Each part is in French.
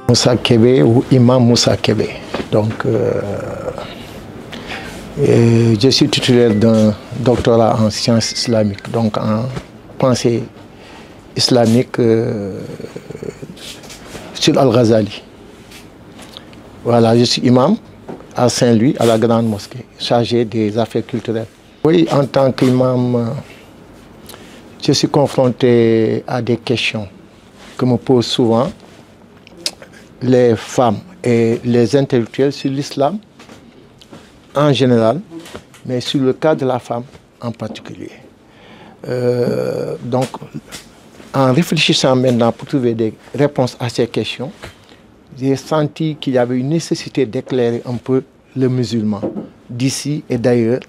Moussa Kébé ou Imam Moussa Kébé. Donc, je suis titulaire d'un doctorat en sciences islamiques, donc en pensée islamique sur Al-Ghazali. Voilà, je suis imam à Saint-Louis, à la Grande Mosquée, chargé des affaires culturelles. Oui, en tant qu'imam, je suis confronté à des questions que me posent souvent les femmes et les intellectuels sur l'islam en général, mais sur le cas de la femme en particulier. Donc, en réfléchissant maintenant pour trouver des réponses à ces questions, j'ai senti qu'il y avait une nécessité d'éclairer un peu le musulman d'ici et d'ailleurs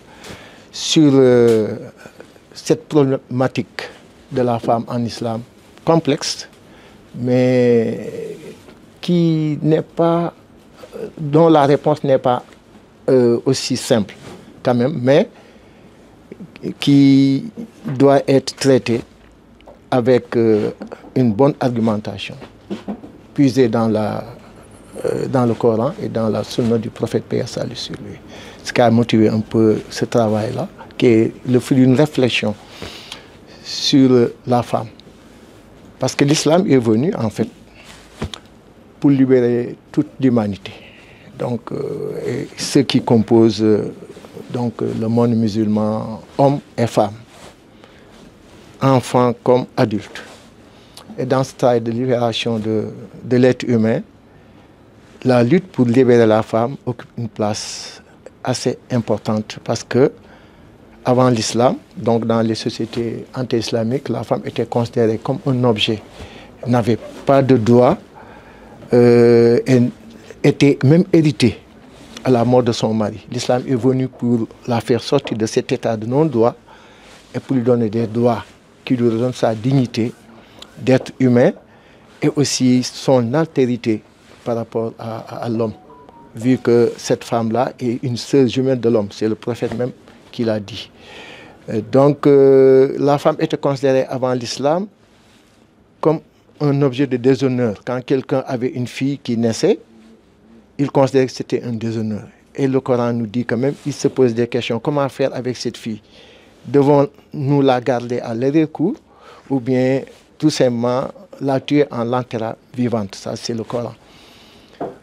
sur cette problématique de la femme en islam complexe, mais qui n'est pas, dont la réponse n'est pas aussi simple quand même, mais qui doit être traitée avec une bonne argumentation, puisée dans le Coran et dans la sunna du prophète paix et salut sur lui. Ce qui a motivé un peu ce travail-là, qui est le fruit d'une réflexion sur la femme. Parce que l'islam est venu, en fait, pour libérer toute l'humanité. Donc, ceux qui composent donc, le monde musulman, hommes et femmes, enfants comme adultes. Et dans ce travail de libération de l'être humain, la lutte pour libérer la femme occupe une place assez importante parce que avant l'islam, donc dans les sociétés anti-islamiques, la femme était considérée comme un objet, n'avait pas de droit, et était même héritée à la mort de son mari. L'islam est venu pour la faire sortir de cet état de non-droit et pour lui donner des droits qui lui donnent sa dignité d'être humain et aussi son altérité par rapport à l'homme, vu que cette femme-là est une sœur jumelle de l'homme. C'est le prophète même qui l'a dit. Donc la femme était considérée avant l'islam comme un objet de déshonneur. Quand quelqu'un avait une fille qui naissait, il considérait que c'était un déshonneur. Et le Coran nous dit quand même, il se pose des questions. Comment faire avec cette fille? Devons-nous la garder à l'arrière-cour ou bien tout simplement la tuer en l'enterrant vivante? Ça, c'est le Coran.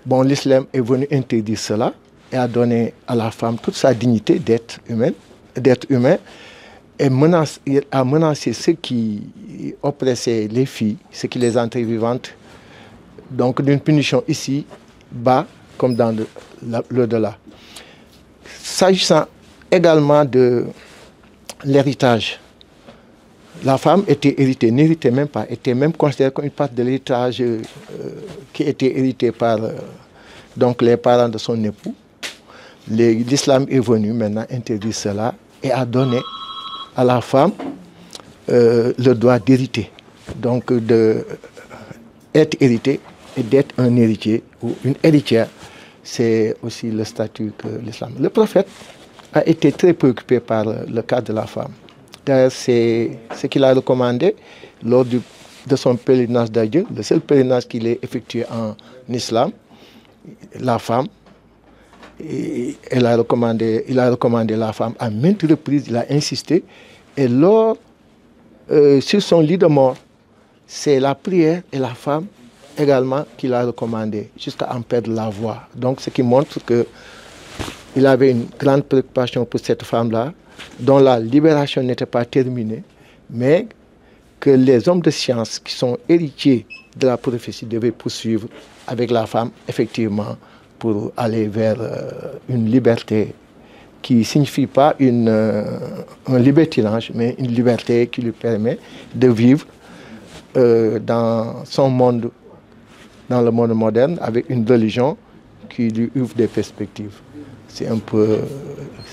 Bon, l'islam est venu interdire cela et a donné à la femme toute sa dignité d'être humain, et a menacé ceux qui oppressaient les filles, ceux qui les enterraient vivantes, donc d'une punition ici, bas, comme dans l'au-delà. S'agissant également de l'héritage, la femme était héritée, n'héritait même pas, était même considérée comme une partie de l'héritage qui était hérité par donc les parents de son époux. L'islam est venu maintenant interdire cela et a donné à la femme le droit d'hériter, donc d'être héritée et d'être un héritier ou une héritière. C'est aussi le statut que l'islam. Le prophète a été très préoccupé par le cas de la femme. C'est ce qu'il a recommandé lors de son pèlerinage d'adieu, le seul pèlerinage qu'il ait effectué en islam. La femme, il a recommandé la femme à maintes reprises, il a insisté. Et sur son lit de mort, c'est la prière et la femme également qu'il a recommandé, jusqu'à en perdre la voix. Donc ce qui montre qu'il avait une grande préoccupation pour cette femme-là, dont la libération n'était pas terminée, mais que les hommes de science qui sont héritiers de la prophétie devaient poursuivre avec la femme, effectivement, pour aller vers une liberté qui ne signifie pas un libertinage, mais une liberté qui lui permet de vivre dans son monde, dans le monde moderne, avec une religion qui lui ouvre des perspectives. C'est un peu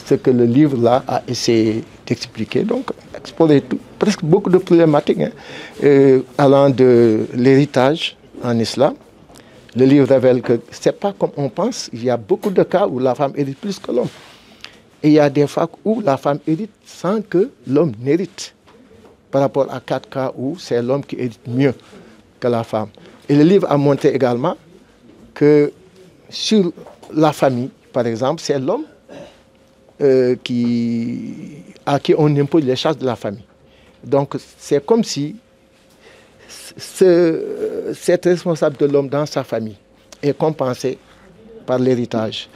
ce que le livre-là a essayé d'expliquer. Donc, explorer presque beaucoup de problématiques allant de l'héritage en islam. Le livre révèle que ce n'est pas comme on pense. Il y a beaucoup de cas où la femme hérite plus que l'homme. Et il y a des fois où la femme hérite sans que l'homme n'hérite. Par rapport à 4 cas où c'est l'homme qui hérite mieux que la femme. Et le livre a montré également que sur la famille, par exemple, c'est l'homme à qui on impose les charges de la famille. Donc c'est comme si cette responsabilité de l'homme dans sa famille est compensée par l'héritage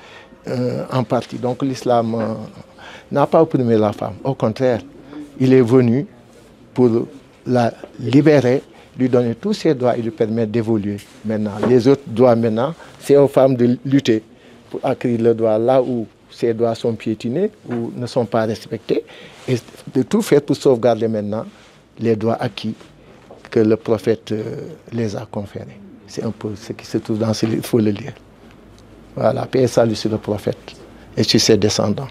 en partie. Donc l'islam n'a pas opprimé la femme. Au contraire, il est venu pour la libérer, lui donner tous ses droits et lui permettre d'évoluer maintenant. Les autres droits maintenant, c'est aux femmes de lutter pour acquérir le droit là où ces droits sont piétinés ou ne sont pas respectés et de tout faire pour sauvegarder maintenant les droits acquis que le prophète les a conférés. C'est un peu ce qui se trouve dans ce livre, il faut le lire. Voilà, paix et salut sur le prophète et sur ses descendants.